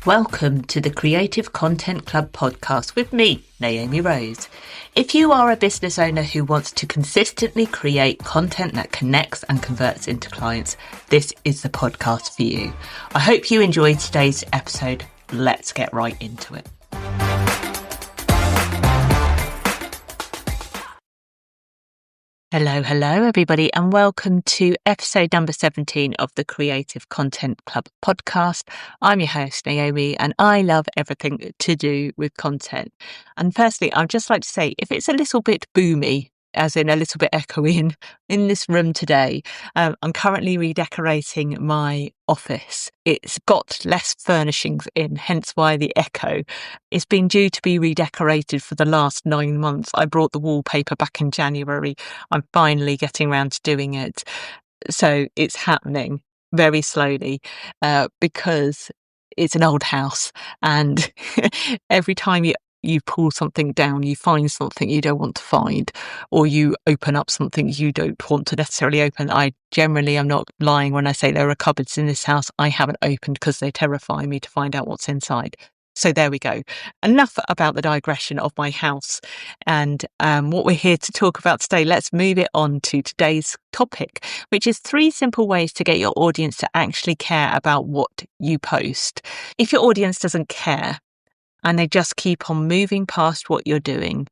Welcome to the Creative Content Club podcast with me, Naomi Rose. If you are a business owner who wants to consistently create content that connects and converts into clients, this is the podcast for you. I hope you enjoyed today's episode. Let's get right into it. Hello, everybody, and welcome to episode number 17 of the Creative Content Club podcast. I'm your host, Naomi, and I love everything to do with content. And firstly, I'd just like to say, if it's a little bit boomy, as in a little bit echoey in this room today, I'm currently redecorating my office. It's got less furnishings in, hence why the echo. It's been due to be redecorated for the last 9 months. I brought the wallpaper back in January. I'm finally getting around to doing it. So it's happening very slowly because it's an old house, and every time you pull something down, you find something you don't want to find, or you open up something you don't want to necessarily open. I generally am not lying when I say there are cupboards in this house I haven't opened because they terrify me to find out what's inside. So there we go. Enough about the digression of my house and what we're here to talk about today. Let's move it on to today's topic, which is 3 simple ways to get your audience to actually care about what you post. If your audience doesn't care, and they just keep on moving past what you're doing,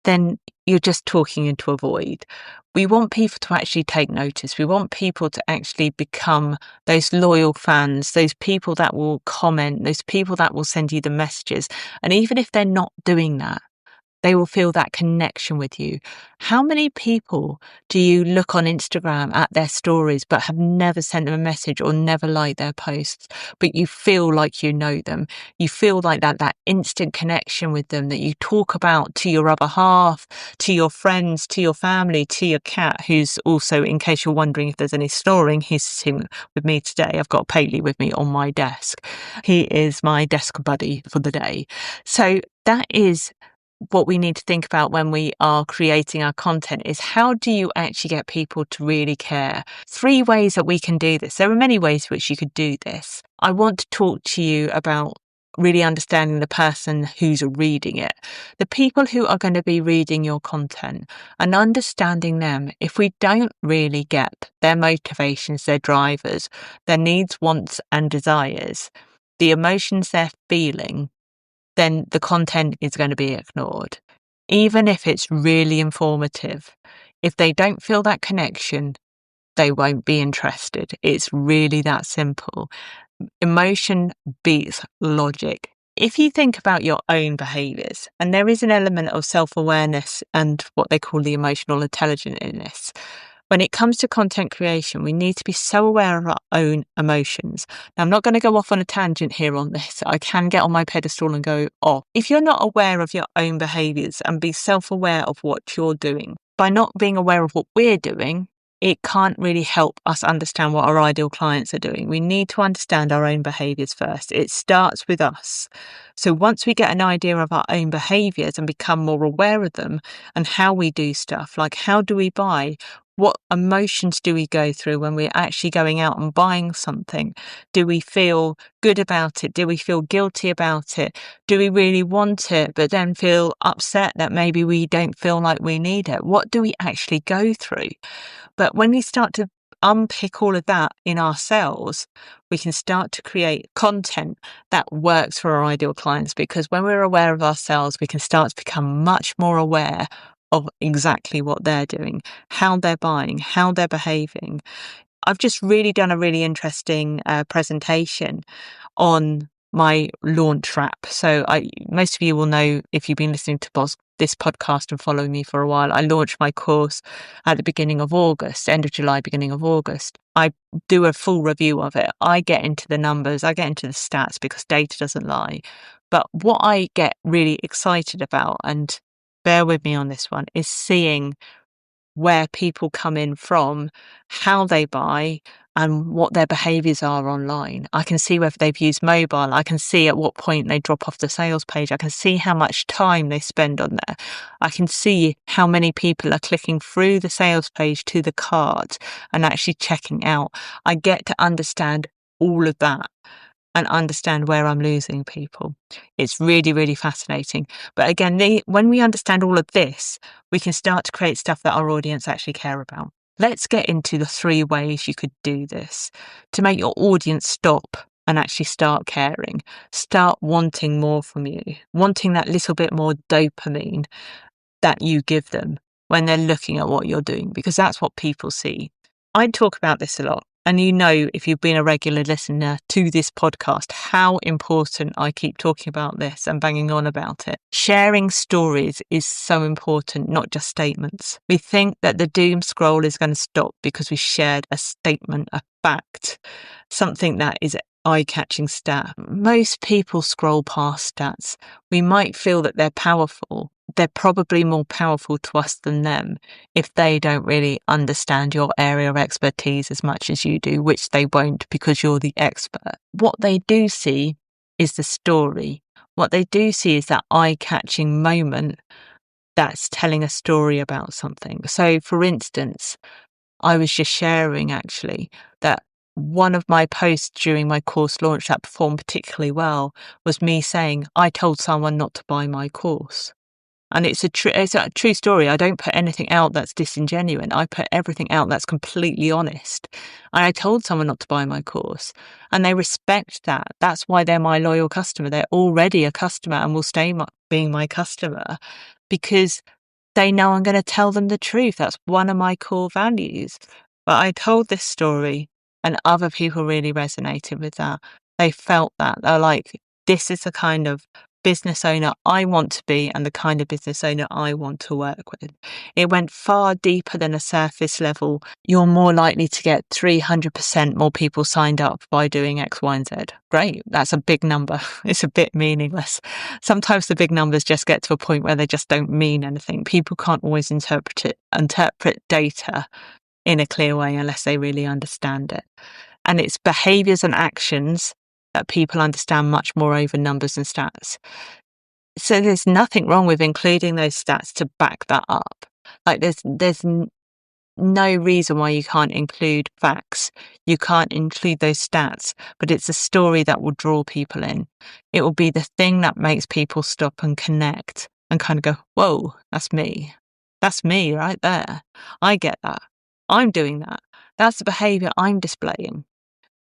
then you're just talking into a void. We want people to actually take notice. We want people to actually become those loyal fans, those people that will comment, those people that will send you the messages. And even if they're not doing that, they will feel that connection with you. How many people do you look on Instagram at their stories but have never sent them a message or never liked their posts, but you feel like you know them? You feel like that instant connection with them that you talk about to your other half, to your friends, to your family, to your cat, who's also, in case you're wondering if there's any snoring, he's sitting with me today. I've got Paley with me on my desk. He is my desk buddy for the day. So that is what we need to think about when we are creating our content, is how do you actually get people to really care? 3 ways that we can do this. There are many ways which you could do this. I want to talk to you about really understanding the person who's reading it, the people who are going to be reading your content, and understanding them. If we don't really get their motivations, their drivers, their needs, wants and desires, the emotions they're feeling, then the content is going to be ignored. Even if it's really informative, if they don't feel that connection, they won't be interested. It's really that simple. Emotion beats logic. If you think about your own behaviours, and there is an element of self-awareness and what they call the emotional intelligence in this, when it comes to content creation, we need to be so aware of our own emotions. Now, I'm not going to go off on a tangent here on this. I can get on my pedestal and go off. If you're not aware of your own behaviours and be self-aware of what you're doing, by not being aware of what we're doing, it can't really help us understand what our ideal clients are doing. We need to understand our own behaviours first. It starts with us. So once we get an idea of our own behaviours and become more aware of them and how we do stuff, like how do we buy? What emotions do we go through when we're actually going out and buying something? Do we feel good about it? Do we feel guilty about it? Do we really want it, but then feel upset that maybe we don't feel like we need it? What do we actually go through? But when we start to unpick all of that in ourselves, we can start to create content that works for our ideal clients, because when we're aware of ourselves, we can start to become much more aware of exactly what they're doing, how they're buying, how they're behaving. I've just really done a really interesting presentation on my launch wrap. So most of you will know, if you've been listening to this podcast and following me for a while, I launched my course at the beginning of August, end of July, beginning of August. I do a full review of it. I get into the numbers, I get into the stats, because data doesn't lie. But what I get really excited about, and bear with me on this one, is seeing where people come in from, how they buy, and what their behaviours are online. I can see whether they've used mobile. I can see at what point they drop off the sales page. I can see how much time they spend on there. I can see how many people are clicking through the sales page to the cart and actually checking out. I get to understand all of that. and understand where I'm losing people. It's really, really fascinating. But again, when we understand all of this, we can start to create stuff that our audience actually care about. Let's get into the 3 ways you could do this to make your audience stop and actually start caring, start wanting more from you, wanting that little bit more dopamine that you give them when they're looking at what you're doing, because that's what people see. I talk about this a lot. And you know, if you've been a regular listener to this podcast, how important I keep talking about this and banging on about it. Sharing stories is so important, not just statements. We think that the doom scroll is going to stop because we shared a statement, a fact, something that is eye-catching stat. Most people scroll past stats. We might feel that they're powerful. They're probably more powerful to us than them if they don't really understand your area of expertise as much as you do, which they won't because you're the expert. What they do see is the story. What they do see is that eye-catching moment that's telling a story about something. So, for instance, I was just sharing actually that one of my posts during my course launch that performed particularly well was me saying, I told someone not to buy my course. And it's a true story. I don't put anything out that's disingenuous. I put everything out that's completely honest. And I told someone not to buy my course, and they respect that. That's why they're my loyal customer. They're already a customer and will stay being my customer because they know I'm going to tell them the truth. That's one of my core values. But I told this story and other people really resonated with that. They felt that. They're like, this is the kind of business owner I want to be and the kind of business owner I want to work with. It went far deeper than a surface level. You're more likely to get 300% more people signed up by doing X, Y, and Z. Great. That's a big number. It's a bit meaningless. Sometimes the big numbers just get to a point where they just don't mean anything. People can't always interpret data in a clear way unless they really understand it. And it's behaviors and actions that people understand much more over numbers and stats. So there's nothing wrong with including those stats to back that up. Like there's no reason why you can't include facts. You can't include those stats, but it's a story that will draw people in. It will be the thing that makes people stop and connect and kind of go, whoa, that's me. That's me right there. I get that. I'm doing that. That's the behavior I'm displaying.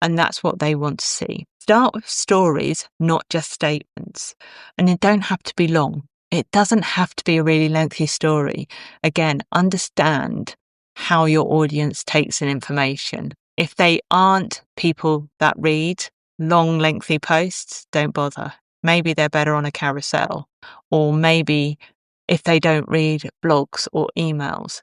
And that's what they want to see. Start with stories, not just statements. And it don't have to be long. It doesn't have to be a really lengthy story. Again, understand how your audience takes in information. If they aren't people that read long, lengthy posts, don't bother. Maybe they're better on a carousel. Or maybe if they don't read blogs or emails,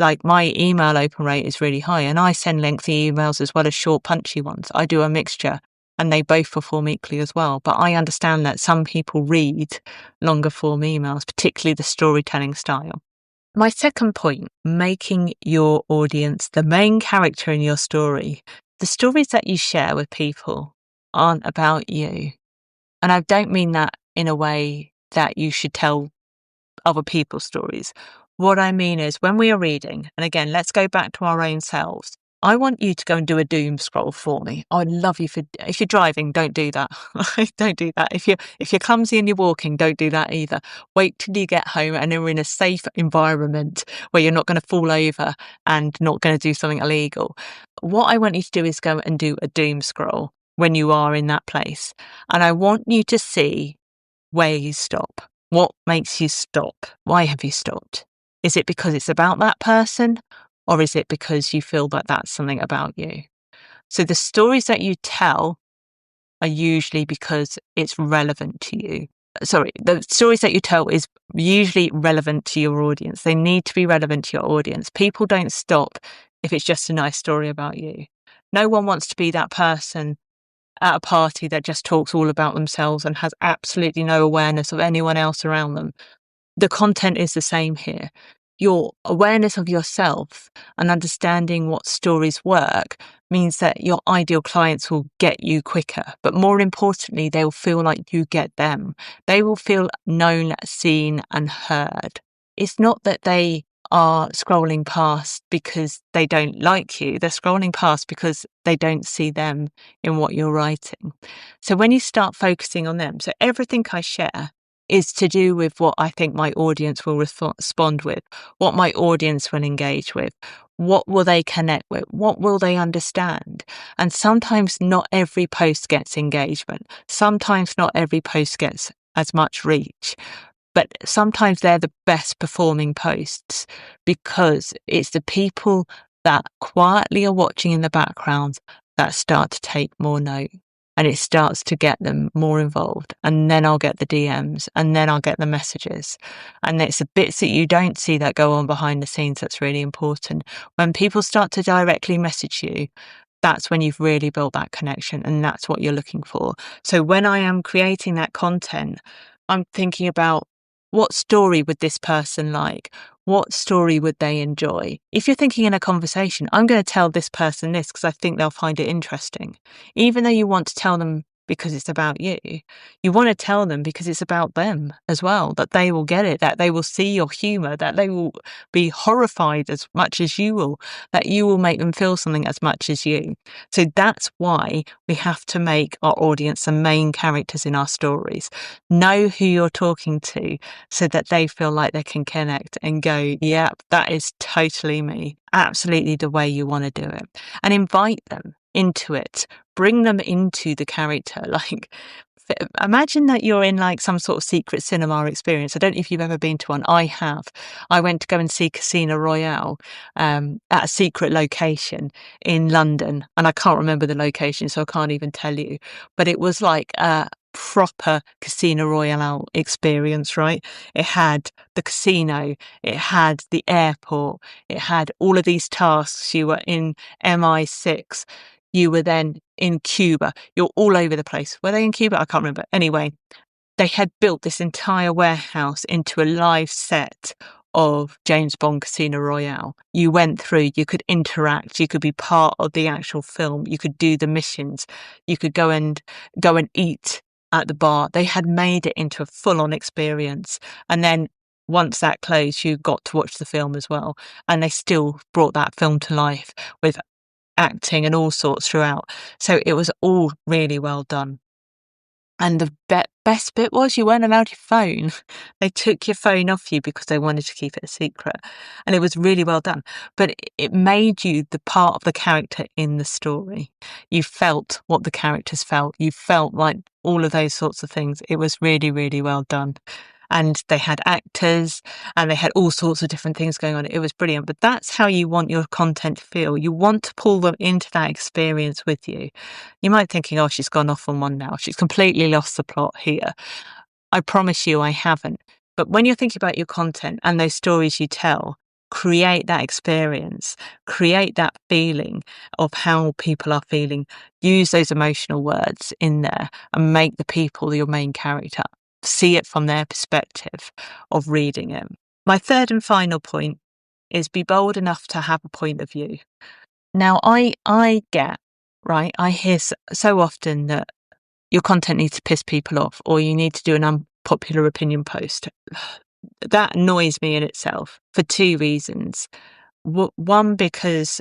like my email open rate is really high and I send lengthy emails as well as short punchy ones. I do a mixture and they both perform equally as well. But I understand that some people read longer form emails, particularly the storytelling style. My second point, making your audience the main character in your story. The stories that you share with people aren't about you. And I don't mean that in a way that you should tell other people's stories. What I mean is when we are reading, and again, let's go back to our own selves. I want you to go and do a doom scroll for me. I'd love you if you're driving, don't do that. Don't do that. If you're clumsy and you're walking, don't do that either. Wait till you get home and you're in a safe environment where you're not going to fall over and not going to do something illegal. What I want you to do is go and do a doom scroll when you are in that place. And I want you to see where you stop. What makes you stop? Why have you stopped? Is it because it's about that person? Or is it because you feel that that's something about you? So the stories that you tell are usually because it's relevant to you. Sorry, the stories that you tell is usually relevant to your audience. They need to be relevant to your audience. People don't stop if it's just a nice story about you. No one wants to be that person at a party that just talks all about themselves and has absolutely no awareness of anyone else around them. The content is the same here. Your awareness of yourself and understanding what stories work means that your ideal clients will get you quicker. But more importantly, they will feel like you get them. They will feel known, seen, and heard. It's not that they are scrolling past because they don't like you. They're scrolling past because they don't see them in what you're writing. So when you start focusing on them, so everything I share is to do with what I think my audience will respond with, what my audience will engage with, what will they connect with, what will they understand. And sometimes not every post gets engagement. Sometimes not every post gets as much reach. But sometimes they're the best performing posts because it's the people that quietly are watching in the background that start to take more note, and it starts to get them more involved. And then I'll get the DMs, and then I'll get the messages. And it's the bits that you don't see that go on behind the scenes that's really important. When people start to directly message you, that's when you've really built that connection, and that's what you're looking for. So when I am creating that content, I'm thinking about, what story would this person like? What story would they enjoy? If you're thinking in a conversation, I'm going to tell this person this because I think they'll find it interesting. Even though you want to tell them because it's about you, you want to tell them because it's about them as well, that they will get it, that they will see your humor, that they will be horrified as much as you will, that you will make them feel something as much as you. So that's why we have to make our audience the main characters in our stories. Know who you're talking to so that they feel like they can connect and go, yeah, that is totally me. Absolutely the way you want to do it. And invite them into it. Bring them into the character. Like, imagine that you're in like some sort of secret cinema experience. I don't know if you've ever been to one. I have. I went to go and see Casino Royale at a secret location in London, and I can't remember the location, so I can't even tell you. But it was like a proper Casino Royale experience, right? It had the casino, it had the airport, it had all of these tasks. You were in MI6. You were then in Cuba. You're all over the place. Were they in Cuba? I can't remember. Anyway, they had built this entire warehouse into a live set of James Bond Casino Royale. You went through, you could interact, you could be part of the actual film, you could do the missions, you could go and eat at the bar. They had made it into a full-on experience. And then once that closed, you got to watch the film as well. And they still brought that film to life with acting and all sorts throughout. So it was all really well done. And the best bit was you weren't allowed your phone. They took your phone off you because they wanted to keep it a secret. And it was really well done. But it made you the part of the character in the story. You felt what the characters felt. You felt like all of those sorts of things. It was really, really well done. And they had actors and they had all sorts of different things going on. It was brilliant. But that's how you want your content to feel. You want to pull them into that experience with you. You might be thinking, oh, she's gone off on one now. She's completely lost the plot here. I promise you I haven't. But when you're thinking about your content and those stories you tell, create that experience, create that feeling of how people are feeling. Use those emotional words in there and make the people your main character. See it from their perspective of reading it. My third and final point is be bold enough to have a point of view. Now, I get, right, I hear so often that your content needs to piss people off or you need to do an unpopular opinion post. That annoys me in itself for two reasons. One, because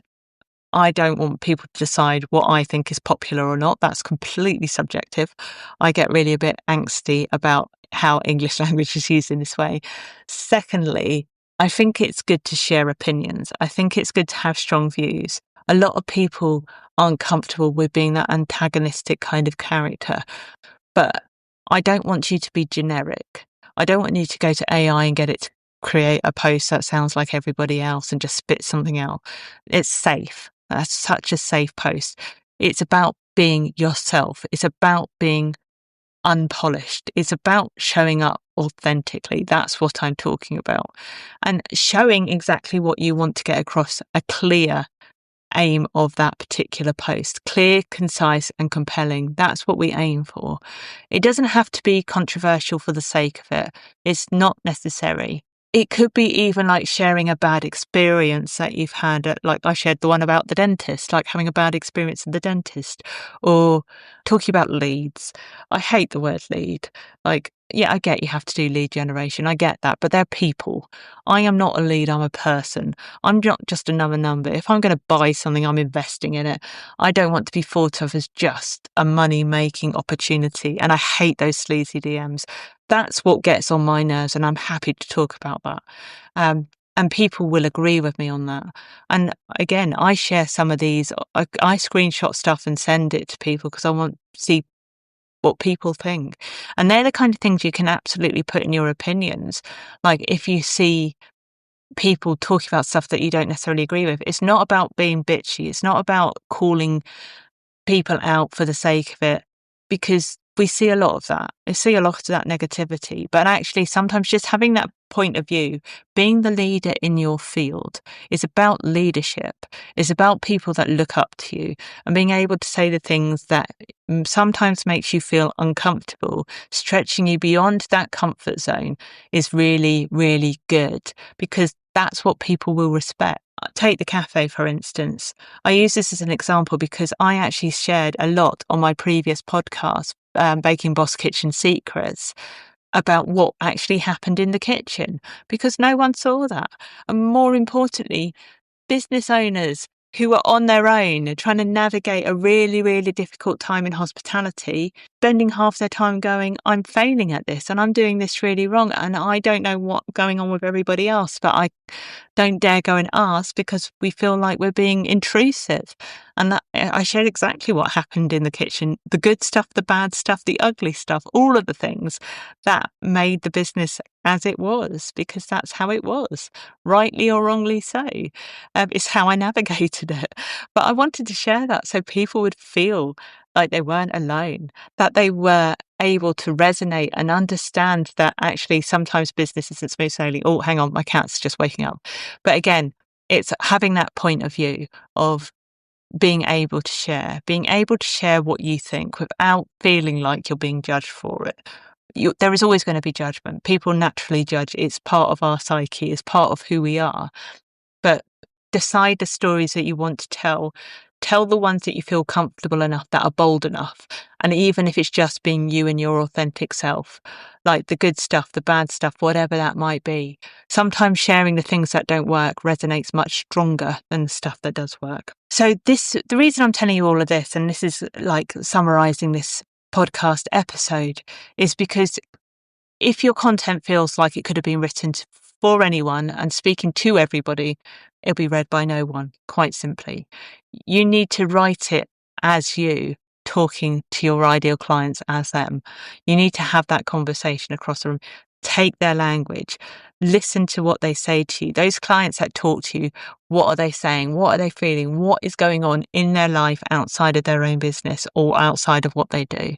I don't want people to decide what I think is popular or not. That's completely subjective. I get really a bit angsty about how English language is used in this way. Secondly, I think it's good to share opinions. I think it's good to have strong views. A lot of people aren't comfortable with being that antagonistic kind of character, but I don't want you to be generic. I don't want you to go to AI and get it to create a post that sounds like everybody else and just spit something out. It's safe. That's such a safe post. It's about being yourself. It's about being unpolished. It's about showing up authentically. That's what I'm talking about. And showing exactly what you want to get across, a clear aim of that particular post. Clear, concise and compelling. That's what we aim for. It doesn't have to be controversial for the sake of it. It's not necessary. It could be even like sharing a bad experience that you've had, like I shared the one about the dentist, like having a bad experience at the dentist, or talking about leads. I hate the word lead. Like, yeah, I get you have to do lead generation. I get that, but they're people. I am not a lead. I'm a person. I'm not just another number. If I'm going to buy something, I'm investing in it. I don't want to be thought of as just a money making opportunity. And I hate those sleazy DMs. That's what gets on my nerves. And I'm happy to talk about that. And people will agree with me on that. And again, I share some of these. I screenshot stuff and send it to people because I want to see what people think. And they're the kind of things you can absolutely put in your opinions. Like if you see people talking about stuff that you don't necessarily agree with, it's not about being bitchy. It's not about calling people out for the sake of it, because we see a lot of that. I see a lot of that negativity, but actually sometimes just having that point of view, being the leader in your field is about leadership. It's about people that look up to you and being able to say the things that sometimes makes you feel uncomfortable, stretching you beyond that comfort zone is really, really good, because that's what people will respect. Take the cafe, for instance. I use this as an example because I actually shared a lot on my previous podcast, Baking Boss Kitchen Secrets, about what actually happened in the kitchen, because no one saw that. And more importantly, business owners who are on their own trying to navigate a really, really difficult time in hospitality, spending half their time going, I'm failing at this and I'm doing this really wrong. And I don't know what's going on with everybody else, but I don't dare go and ask because we feel like we're being intrusive. And that, I shared exactly what happened in the kitchen, the good stuff, the bad stuff, the ugly stuff, all of the things that made the business as it was, because that's how it was, rightly or wrongly so. It's how I navigated it. But I wanted to share that so people would feel like they weren't alone, that they were able to resonate and understand that actually sometimes business isn't smooth sailing. Oh, hang on, my cat's just waking up. But again, it's having that point of view of being able to share what you think without feeling like you're being judged for it. There is always going to be judgment. People naturally judge. It's part of our psyche. It's part of who we are. But decide the stories that you want to tell. Tell the ones that you feel comfortable enough, that are bold enough. And even if it's just being you and your authentic self, like the good stuff, the bad stuff, whatever that might be. Sometimes sharing the things that don't work resonates much stronger than the stuff that does work. So the reason I'm telling you all of this, and this is like summarizing this podcast episode, is because if your content feels like it could have been written for anyone and speaking to everybody, it'll be read by no one, quite simply. You need to write it as you, talking to your ideal clients as them. You need to have that conversation across the room. Take their language. Listen to what they say to you. Those clients that talk to you, what are they saying? What are they feeling? What is going on in their life outside of their own business or outside of what they do?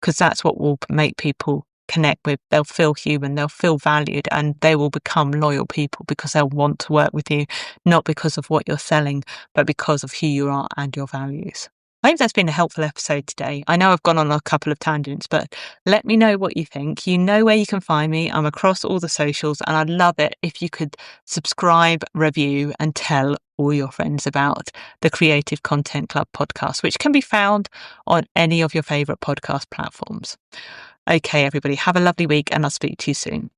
Because that's what will make people connect with. They'll feel human, they'll feel valued, and they will become loyal people because they'll want to work with you, not because of what you're selling, but because of who you are and your values. I hope that's been a helpful episode today. I know I've gone on a couple of tangents, but let me know what you think. You know where you can find me. I'm across all the socials, and I'd love it if you could subscribe, review, and tell all your friends about the Creative Content Club podcast, which can be found on any of your favourite podcast platforms. Okay, everybody, have a lovely week, and I'll speak to you soon.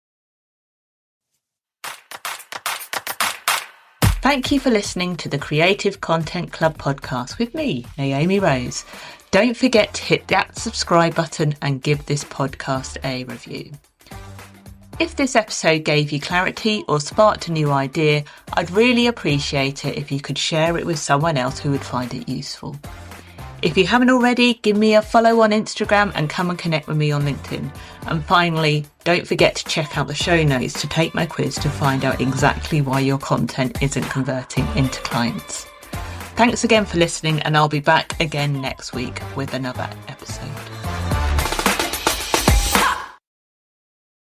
Thank you for listening to the Creative Content Club podcast with me, Naomi Rose. Don't forget to hit that subscribe button and give this podcast a review. If this episode gave you clarity or sparked a new idea, I'd really appreciate it if you could share it with someone else who would find it useful. If you haven't already, give me a follow on Instagram and come and connect with me on LinkedIn. And finally, don't forget to check out the show notes to take my quiz to find out exactly why your content isn't converting into clients. Thanks again for listening, and I'll be back again next week with another episode.